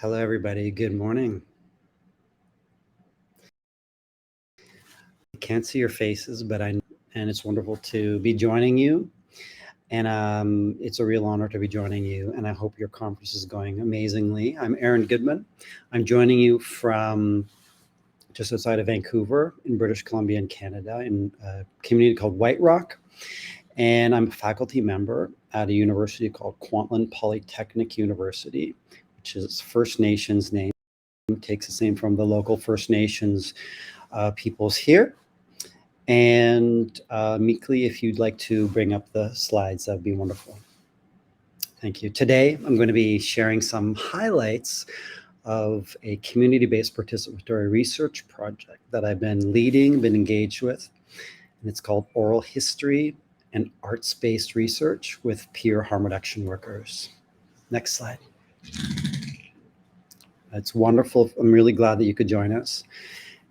Hello, everybody. Good morning. I can't see your faces, and it's wonderful to be joining you. And it's a real honor to be joining you. And I hope your conference is going amazingly. I'm Aaron Goodman. I'm joining you from just outside of Vancouver in British Columbia in Canada, in a community called White Rock. And I'm a faculty member at a university called Kwantlen Polytechnic University, which is First Nations name. It takes its name from the local First Nations peoples here. And Meekly, if you'd like to bring up the slides, that'd be wonderful. Thank you. Today, I'm going to be sharing some highlights of a community-based participatory research project that I've been leading, been engaged with, and it's called Oral History and Arts-Based Research with Peer Harm Reduction Workers. Next slide. It's wonderful. I'm really glad that you could join us.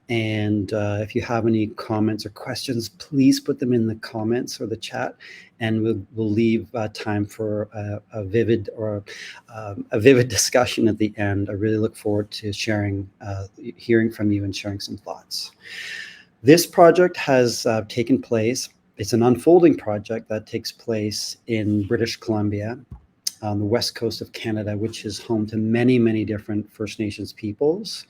And if you have any comments or questions, please put them in the comments or the chat, and we'll leave time for a vivid discussion at the end. I really look forward to hearing from you and sharing some thoughts. This project has taken place. It's an unfolding project that takes place in British Columbia, on the west coast of Canada, which is home to many, many different First Nations peoples.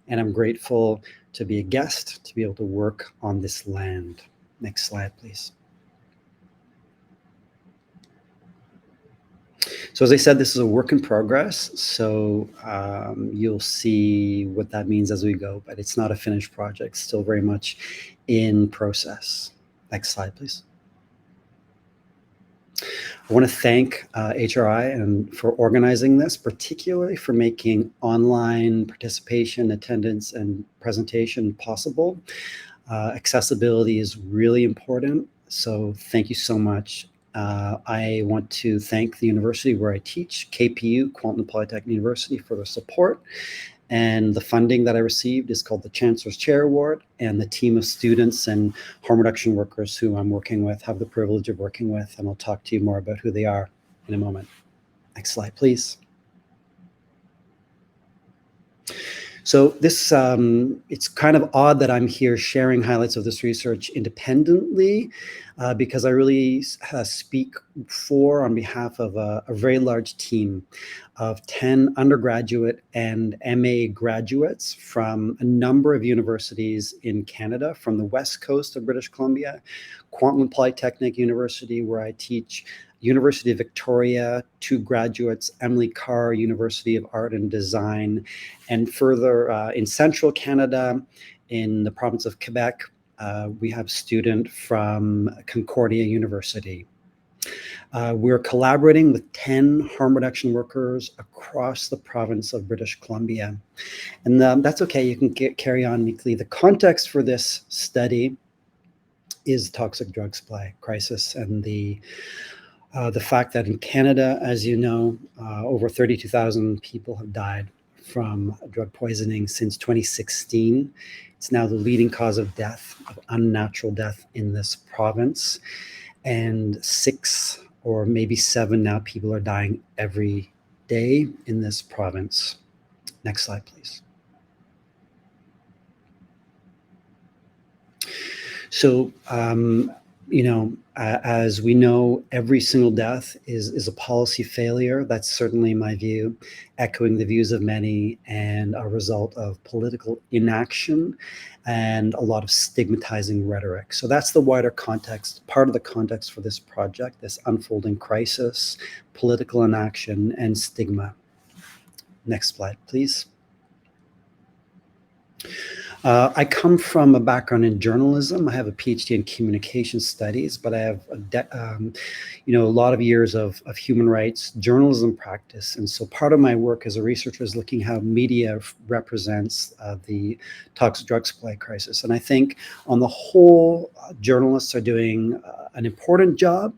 And I'm grateful to be a guest, to be able to work on this land. Next slide, please. So as I said, this is a work in progress. So you'll see what that means as we go, but it's not a finished project, still very much in process. Next slide, please. I want to thank HRI and for organizing this, particularly for making online participation, attendance, and presentation possible. Accessibility is really important, so thank you so much. I want to thank the university where I teach, KPU, Kwantlen Polytechnic University, for their support. And the funding that I received is called the Chancellor's Chair Award, and the team of students and harm reduction workers who I'm working with, have the privilege of working with, and I'll talk to you more about who they are in a moment. Next slide, please. So this, it's kind of odd that I'm here sharing highlights of this research independently, because I really speak on behalf of a very large team of 10 undergraduate and MA graduates from a number of universities in Canada, from the west coast of British Columbia, Kwantlen Polytechnic University, where I teach, University of Victoria, 2 graduates, Emily Carr, University of Art and Design, and further in central Canada, in the province of Quebec, we have a student from Concordia University. We're collaborating with 10 harm reduction workers across the province of British Columbia. And that's okay, you can carry on meekly. The context for this study is toxic drug supply crisis, and the fact that in Canada, as you know, over 32,000 people have died from drug poisoning since 2016. It's now the leading cause of death, of unnatural death in this province. And 6 or maybe 7 now people are dying every day in this province. Next slide, please. So, as we know, every single death is a policy failure. That's certainly my view, echoing the views of many, and a result of political inaction and a lot of stigmatizing rhetoric. So that's the wider context, part of the context for this project, this unfolding crisis, political inaction, and stigma. Next slide, please. I come from a background in journalism. I have a PhD in communication studies, but I have a lot of years of human rights journalism practice. And so part of my work as a researcher is looking how media represents the toxic drug supply crisis. And I think on the whole, journalists are doing an important job,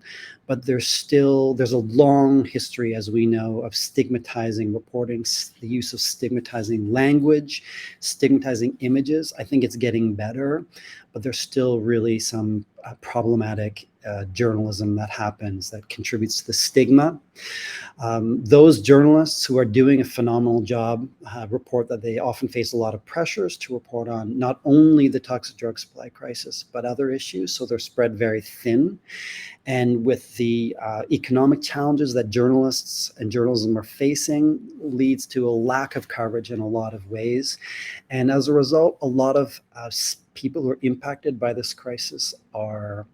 but there's a long history, as we know, of stigmatizing reporting, the use of stigmatizing language, stigmatizing images. I think it's getting better, but there's still really some problematic journalism that happens that contributes to the stigma. Those journalists who are doing a phenomenal job report that they often face a lot of pressures to report on not only the toxic drug supply crisis, but other issues. So they're spread very thin. And with the economic challenges that journalists and journalism are facing, leads to a lack of coverage in a lot of ways. And as a result, a lot of people who are impacted by this crisis are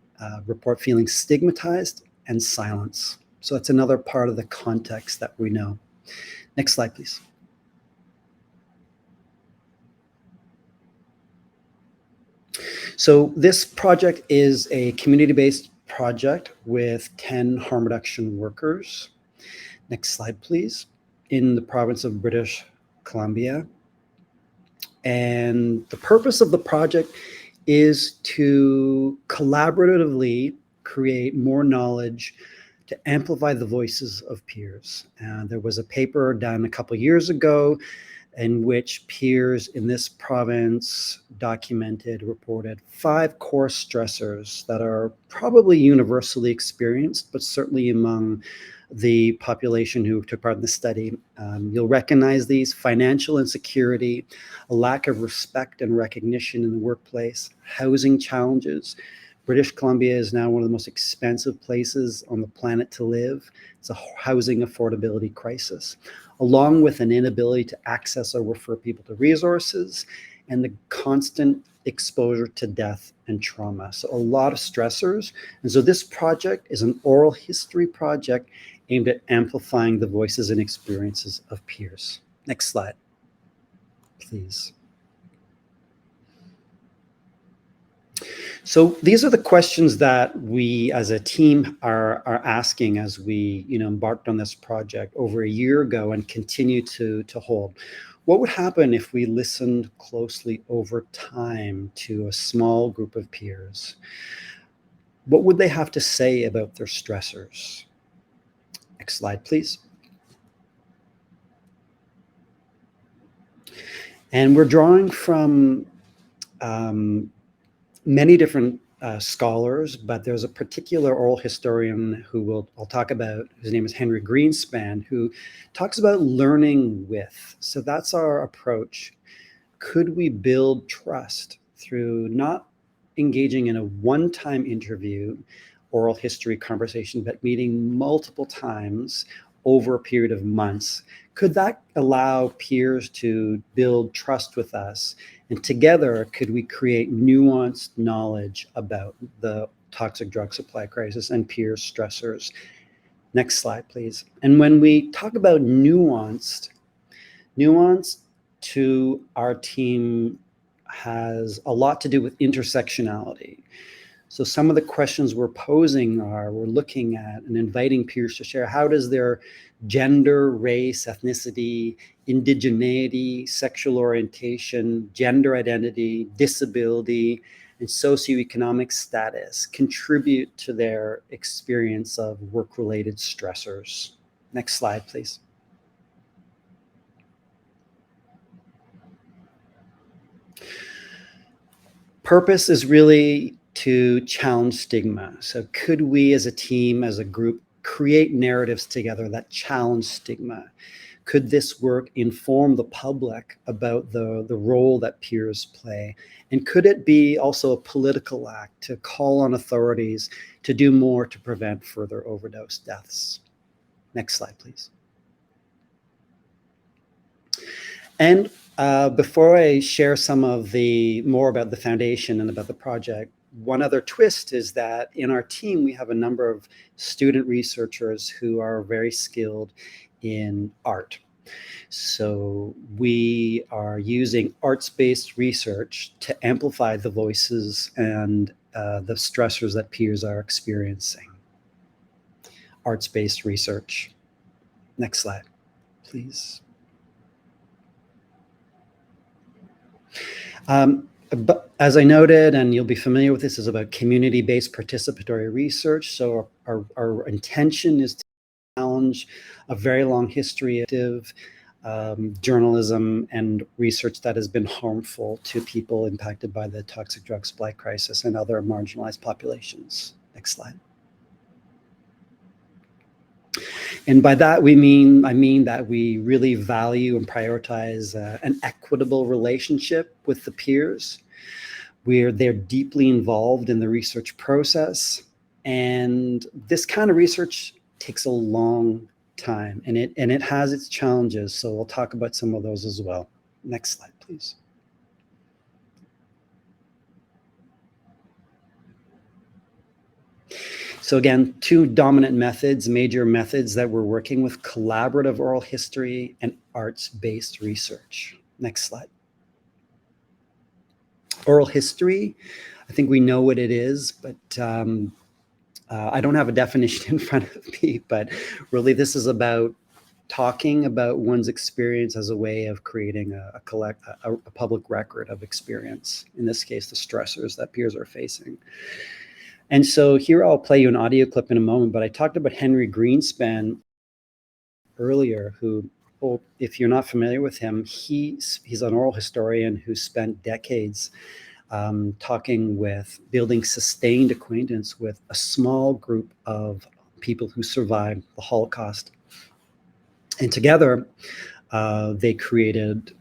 report feeling stigmatized and silenced. So that's another part of the context that we know. Next slide, please. So this project is a community-based project with 10 harm reduction workers. Next slide, please. In the province of British Columbia. And the purpose of the project is to collaboratively create more knowledge to amplify the voices of peers. There was a paper done a couple of years ago in which peers in this province reported 5 core stressors that are probably universally experienced, but certainly among the population who took part in the study. You'll recognize these: financial insecurity, a lack of respect and recognition in the workplace, housing challenges. British Columbia is now one of the most expensive places on the planet to live. It's a housing affordability crisis, along with an inability to access or refer people to resources and the constant exposure to death and trauma. So a lot of stressors. And so this project is an oral history project aimed at amplifying the voices and experiences of peers. Next slide, please. So these are the questions that we as a team are asking as we embarked on this project over a year ago and continue to hold. What would happen if we listened closely over time to a small group of peers? What would they have to say about their stressors? Next slide, please. And we're drawing from many different scholars, but there's a particular oral historian who I'll talk about. His name is Henry Greenspan, who talks about learning with. So that's our approach. Could we build trust through not engaging in a one-time interview, oral history conversation, but meeting multiple times over a period of months? Could that allow peers to build trust with us? And together, could we create nuanced knowledge about the toxic drug supply crisis and peer stressors? Next slide, please. And when we talk about nuance to our team has a lot to do with intersectionality. So some of the questions we're posing we're looking at and inviting peers to share, how does their gender, race, ethnicity, indigeneity, sexual orientation, gender identity, disability, and socioeconomic status contribute to their experience of work-related stressors? Next slide, please. Purpose is really to challenge stigma. So could we as a team, as a group, create narratives together that challenge stigma? Could this work inform the public about the role that peers play? And could it be also a political act to call on authorities to do more to prevent further overdose deaths? Next slide, please. And before I share some of more about the foundation and about the project, one other twist is that in our team, we have a number of student researchers who are very skilled in art. So we are using arts-based research to amplify the voices and the stressors that peers are experiencing. Arts-based research. Next slide, please. But as I noted, and you'll be familiar with this, is about community-based participatory research. So our intention is to challenge a very long history of journalism and research that has been harmful to people impacted by the toxic drug supply crisis and other marginalized populations. Next slide. And by that, I mean that we really value and prioritize an equitable relationship with the peers, where they're deeply involved in the research process. And this kind of research takes a long time, and it has its challenges. So we'll talk about some of those as well. Next slide, please. So again, two dominant methods, major methods that we're working with: collaborative oral history and arts-based research. Next slide. Oral history, I think we know what it is, but I don't have a definition in front of me, but really this is about talking about one's experience as a way of creating a public record of experience, in this case, the stressors that peers are facing. And so here I'll play you an audio clip in a moment, but I talked about Henry Greenspan earlier, who, if you're not familiar with him, he's an oral historian who spent decades building sustained acquaintance with a small group of people who survived the Holocaust. And together, they created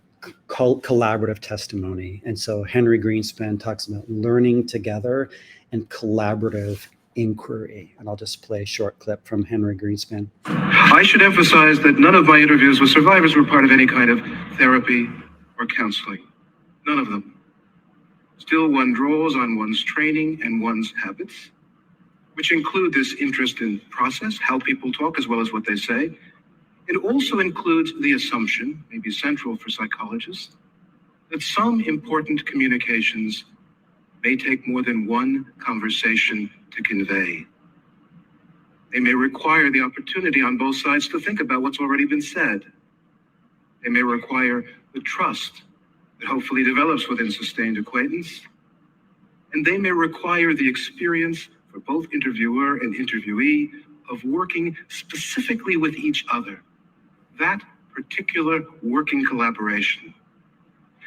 collaborative testimony. And so Henry Greenspan talks about learning together and collaborative inquiry. And I'll just play a short clip from Henry Greenspan. I should emphasize that none of my interviews with survivors were part of any kind of therapy or counseling. None of them. Still, one draws on one's training and one's habits, which include this interest in process, how people talk as well as what they say. It also includes the assumption, maybe central for psychologists, that some important communications may take more than one conversation to convey. They may require the opportunity on both sides to think about what's already been said. They may require the trust that hopefully develops within sustained acquaintance. And they may require the experience for both interviewer and interviewee of working specifically with each other, that particular working collaboration.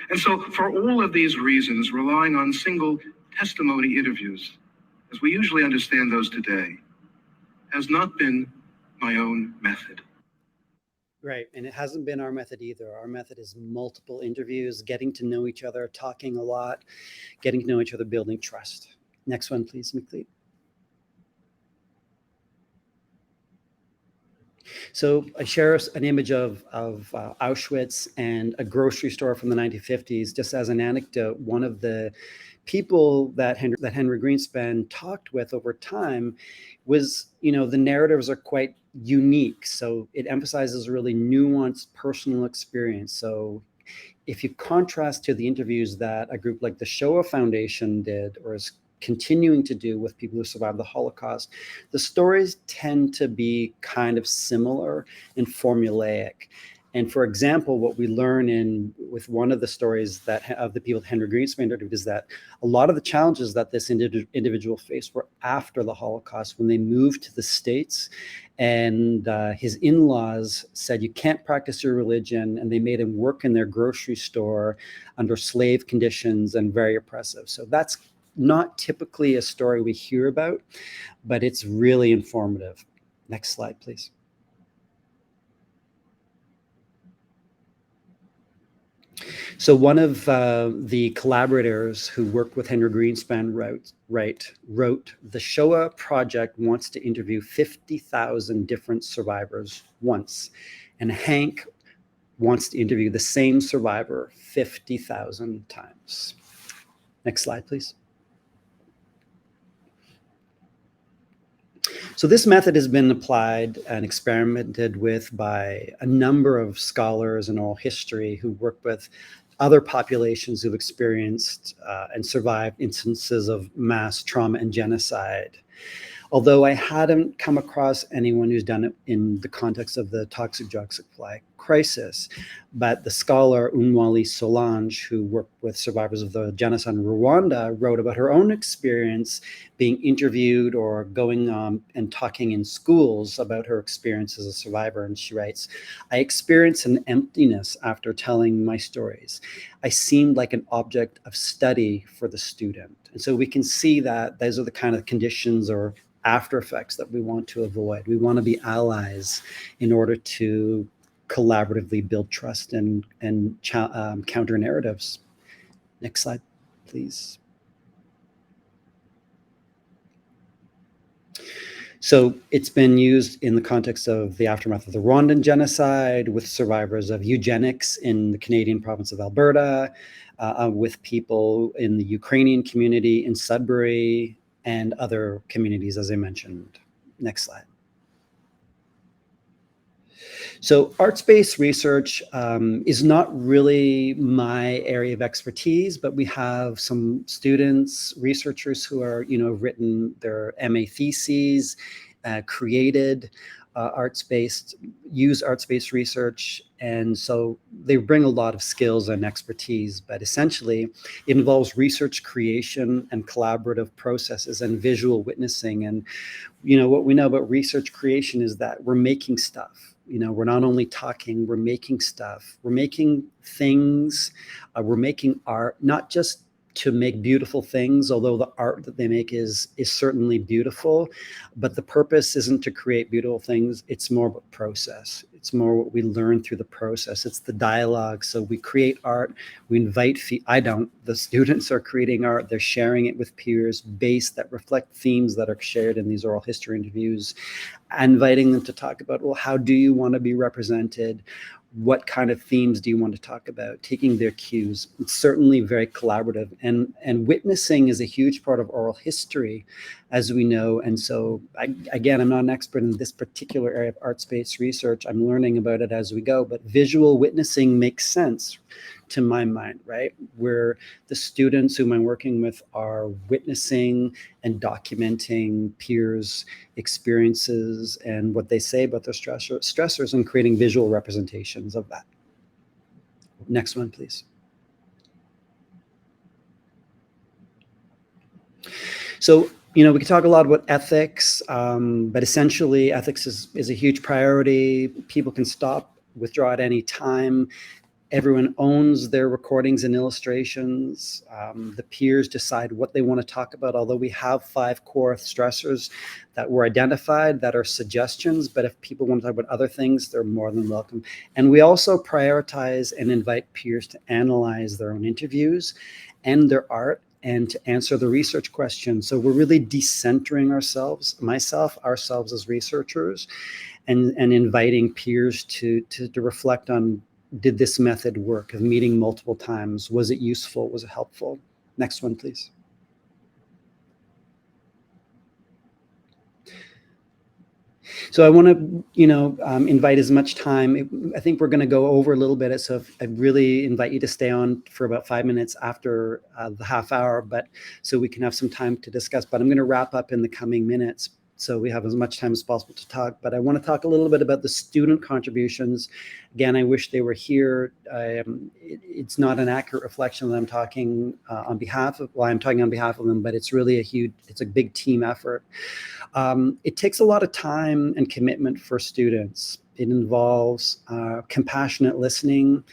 And so for all of these reasons, relying on single testimony interviews, as we usually understand those today, has not been my own method. Right, and it hasn't been our method either. Our method is multiple interviews, getting to know each other, talking a lot, getting to know each other, building trust. Next one, please, McLeod. So I share an image of Auschwitz and a grocery store from the 1950s. Just as an anecdote, one of the people that Henry Greenspan talked with over time was, the narratives are quite unique. So it emphasizes really nuanced personal experience. So if you contrast to the interviews that a group like the Shoah Foundation did, or is continuing to do with people who survived the Holocaust, the stories tend to be kind of similar and formulaic. And for example, what we learn with one of the stories of the people that Henry Greenspan interviewed is that a lot of the challenges that this individual faced were after the Holocaust, when they moved to the States, and his in-laws said, you can't practice your religion, and they made him work in their grocery store under slave conditions and very oppressive. So that's not typically a story we hear about, but it's really informative. Next slide, please. So one of the collaborators who worked with Henry Greenspan wrote, the Shoah Project wants to interview 50,000 different survivors once, and Hank wants to interview the same survivor 50,000 times. Next slide, please. So this method has been applied and experimented with by a number of scholars in oral history who work with other populations who've experienced and survived instances of mass trauma and genocide. Although I hadn't come across anyone who's done it in the context of the toxic drug supply crisis, but the scholar Unwali Solange, who worked with survivors of the genocide in Rwanda, wrote about her own experience being interviewed or going and talking in schools about her experience as a survivor. And she writes, I experienced an emptiness after telling my stories. I seemed like an object of study for the student. And so we can see that those are the kind of conditions or after effects that we want to avoid. We want to be allies in order to collaboratively build trust and counter narratives. Next slide, please. So it's been used in the context of the aftermath of the Rwandan genocide, with survivors of eugenics in the Canadian province of Alberta, with people in the Ukrainian community in Sudbury, and other communities, as I mentioned. Next slide. So arts-based research is not really my area of expertise, but we have some students, researchers who are, written their MA theses, created use arts-based research. And so they bring a lot of skills and expertise, but essentially it involves research creation and collaborative processes and visual witnessing. And what we know about research creation is that we're making stuff. We're not only talking, we're making stuff. We're making things, we're making art, not just to make beautiful things, although the art that they make is certainly beautiful, but the purpose isn't to create beautiful things. It's more of a process. It's more what we learn through the process. It's the dialogue. So we create art, we invite, the students are creating art, they're sharing it with peers based that reflect themes that are shared in these oral history interviews, inviting them to talk about, well, how do you want to be represented? What kind of themes do you want to talk about? Taking their cues. It's certainly very collaborative, and witnessing is a huge part of oral history, as we know. And so, again, I'm not an expert in this particular area of arts-based research. I'm learning about it as we go, but visual witnessing makes sense to my mind, right? Where the students whom I'm working with are witnessing and documenting peers' experiences and what they say about their stressors and creating visual representations of that. Next one, please. So, we can talk a lot about ethics, but essentially ethics is a huge priority. People can stop, withdraw at any time. Everyone owns their recordings and illustrations. The peers decide what they want to talk about, although we have 5 core stressors that were identified that are suggestions, but if people want to talk about other things, they're more than welcome. And we also prioritize and invite peers to analyze their own interviews and their art and to answer the research questions. So we're really decentering ourselves as researchers, and inviting peers to reflect on, did this method work of meeting multiple times? Was it useful? Was it helpful? Next one, please. So I want to, invite as much time. I think we're going to go over a little bit. So I really invite you to stay on for about 5 minutes after the half hour, but so we can have some time to discuss. But I'm going to wrap up in the coming minutes, so we have as much time as possible to talk. But I want to talk a little bit about the student contributions. Again, I wish they were here. It's not an accurate reflection that I'm talking on behalf of, I'm talking on behalf of them, but it's really it's a big team effort. It takes a lot of time and commitment for students. It involves compassionate listening.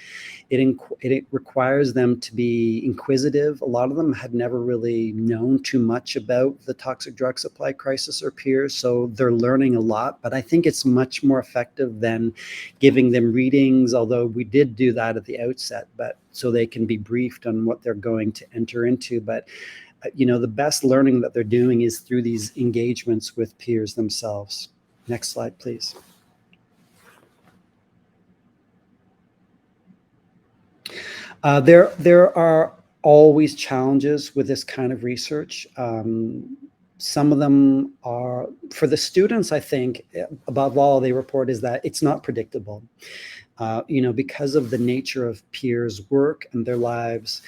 It requires them to be inquisitive. A lot of them had never really known too much about the toxic drug supply crisis or peers, so they're learning a lot. But I think it's much more effective than giving them readings, although we did do that at the outset, but so they can be briefed on what they're going to enter into. But the best learning that they're doing is through these engagements with peers themselves. Next slide, please. There are always challenges with this kind of research. Some of them are, for the students, I think, above all, they report is that it's not predictable. Because of the nature of peers' work and their lives,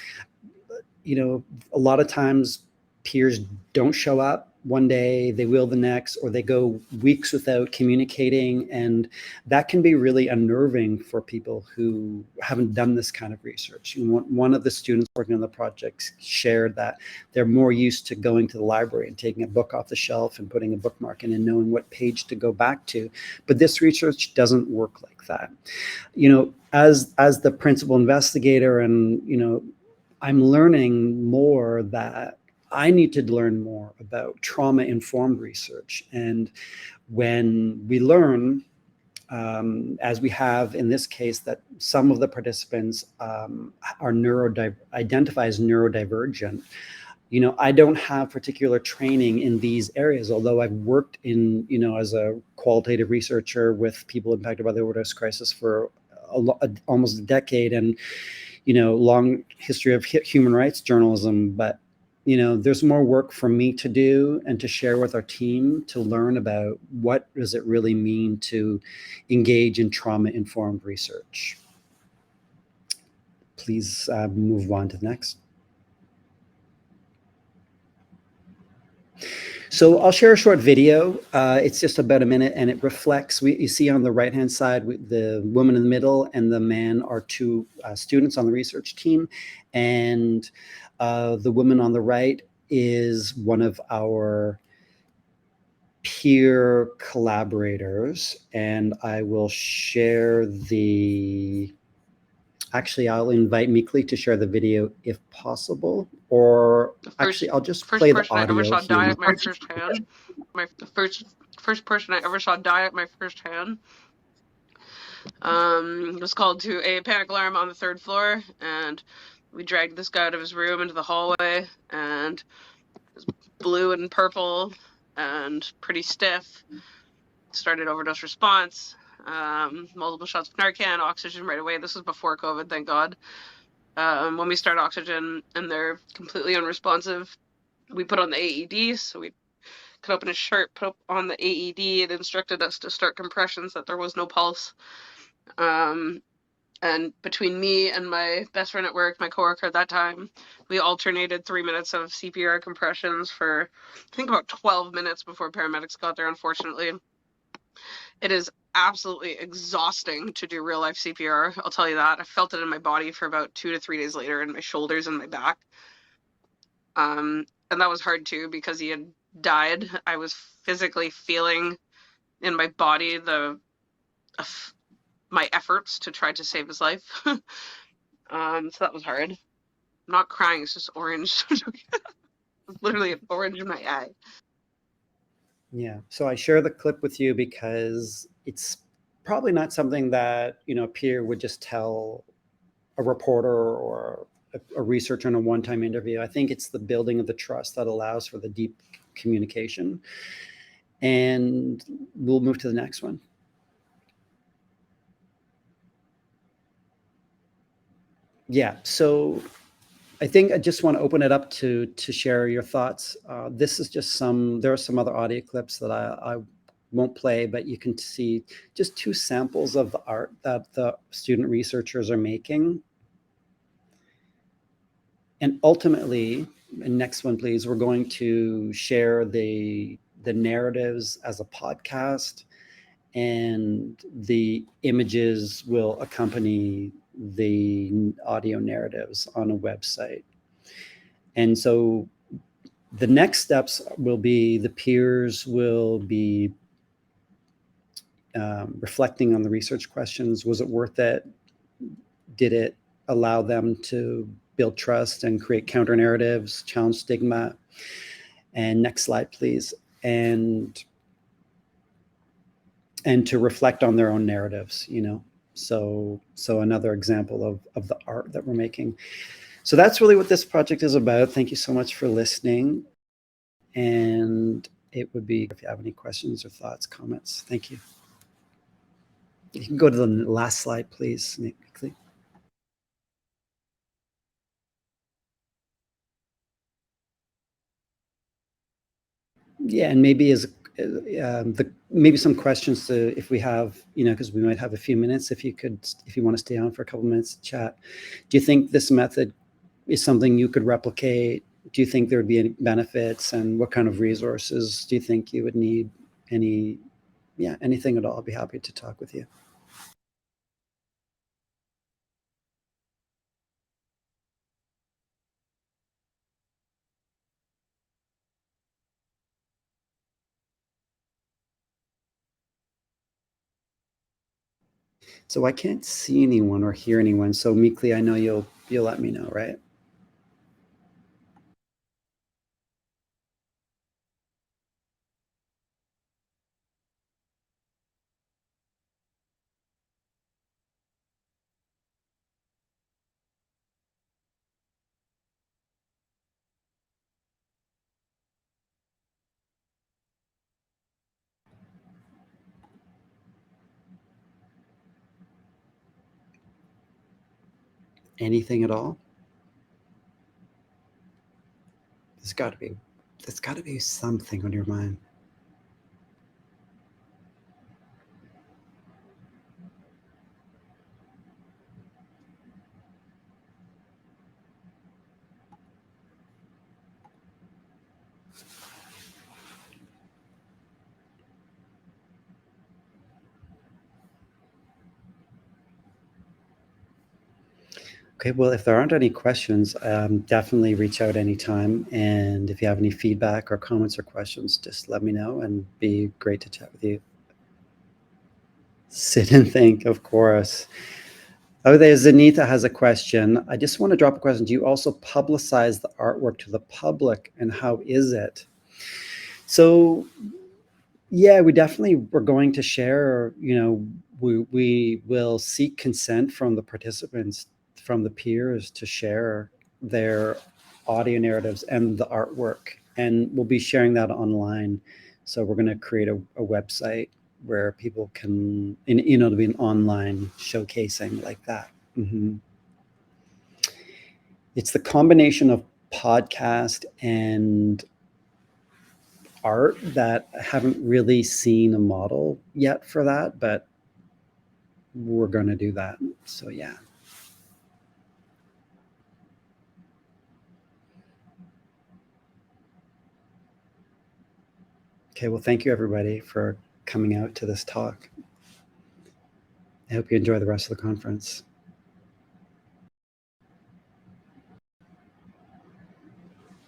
a lot of times peers don't show up one day, they will the next, or they go weeks without communicating. And that can be really unnerving for people who haven't done this kind of research. One of the students working on the project shared that they're more used to going to the library and taking a book off the shelf and putting a bookmark in and knowing what page to go back to. But this research doesn't work like that. As the principal investigator, and I'm learning more that I need to learn more about trauma-informed research. And when we learn, as we have in this case, that some of the participants are identified as neurodivergent, I don't have particular training in these areas, although I've worked in, as a qualitative researcher with people impacted by the overdose crisis for almost a decade, and, long history of human rights journalism. But, there's more work for me to do and to share with our team to learn about what does it really mean to engage in trauma-informed research. Please move on to the next. So I'll share a short video. It's just about a minute, and it reflects, you see on the right-hand side, the woman in the middle and the man are two students on the research team. And the woman on the right is one of our peer collaborators. And I will share actually, I'll invite Meekly to share the video if possible, or actually, I'll just play the audio. I ever saw die at my first hand. The first person I ever saw die at my first hand. Was called to a panic alarm on the 3rd floor, and we dragged this guy out of his room into the hallway, and it was blue and purple and pretty stiff. Started overdose response. Multiple shots of Narcan, oxygen right away. This was before COVID, thank God. When we start oxygen and they're completely unresponsive, we put on the AED. So we cut open his shirt, put on the AED. It instructed us to start compressions, that there was no pulse. And between me and my best friend at work, my coworker at that time, we alternated 3 minutes of CPR compressions for, I think, about 12 minutes before paramedics got there, unfortunately. It is absolutely exhausting to do real life CPR. I'll tell you that. I felt it in my body for about 2 to 3 days later, in my shoulders and my back. And that was hard too, because he had died. I was physically feeling in my body my efforts to try to save his life. So that was hard. I'm not crying, it's just orange. Literally an orange in my eye. Yeah, so I share the clip with you because it's probably not something that, a peer would just tell a reporter or a researcher in a one-time interview. I think it's the building of the trust that allows for the deep communication. And we'll move to the next one. Yeah, so I think I just want to open it up to share your thoughts. This is just there are some other audio clips that I won't play, but you can see just 2 samples of the art that the student researchers are making. And ultimately, and next one, please, we're going to share the narratives as a podcast, and the images will accompany the audio narratives on a website. And so the next steps will be the peers will be reflecting on the research questions. Was it worth it? Did it allow them to build trust and create counter narratives, challenge stigma? And next slide, please. And to reflect on their own narratives, So another example of the art that we're making. So that's really what this project is about. Thank you so much for listening. And it would be, if you have any questions or thoughts, comments, thank you. You can go to the last slide, please, Nick. Yeah, and maybe maybe some questions to, if we have, because we might have a few minutes, if you want to stay on for a couple minutes to chat. Do you think this method is something you could replicate? Do you think there would be any benefits, and what kind of resources do you think you would need? Anything at all? I'd be happy to talk with you. So I can't see anyone or hear anyone. So Meekly, I know you'll let me know, right? anything at all? There's got to be something on your mind. Okay, well, if there aren't any questions, definitely reach out anytime. And if you have any feedback or comments or questions, just let me know, and be great to chat with you. Sit and think, of course. Oh, there's Anita has a question. I just want to drop a question. Do you also publicize the artwork to the public, and how is it? So yeah, we're going to share, we will seek consent from the participants, from the peers, to share their audio narratives and the artwork. And we'll be sharing that online. So we're going to create a website where people can, there'll be an online showcasing like that. Mm-hmm. It's the combination of podcast and art that I haven't really seen a model yet for that, but we're going to do that. So yeah. Okay, well, thank you everybody for coming out to this talk. I hope you enjoy the rest of the conference.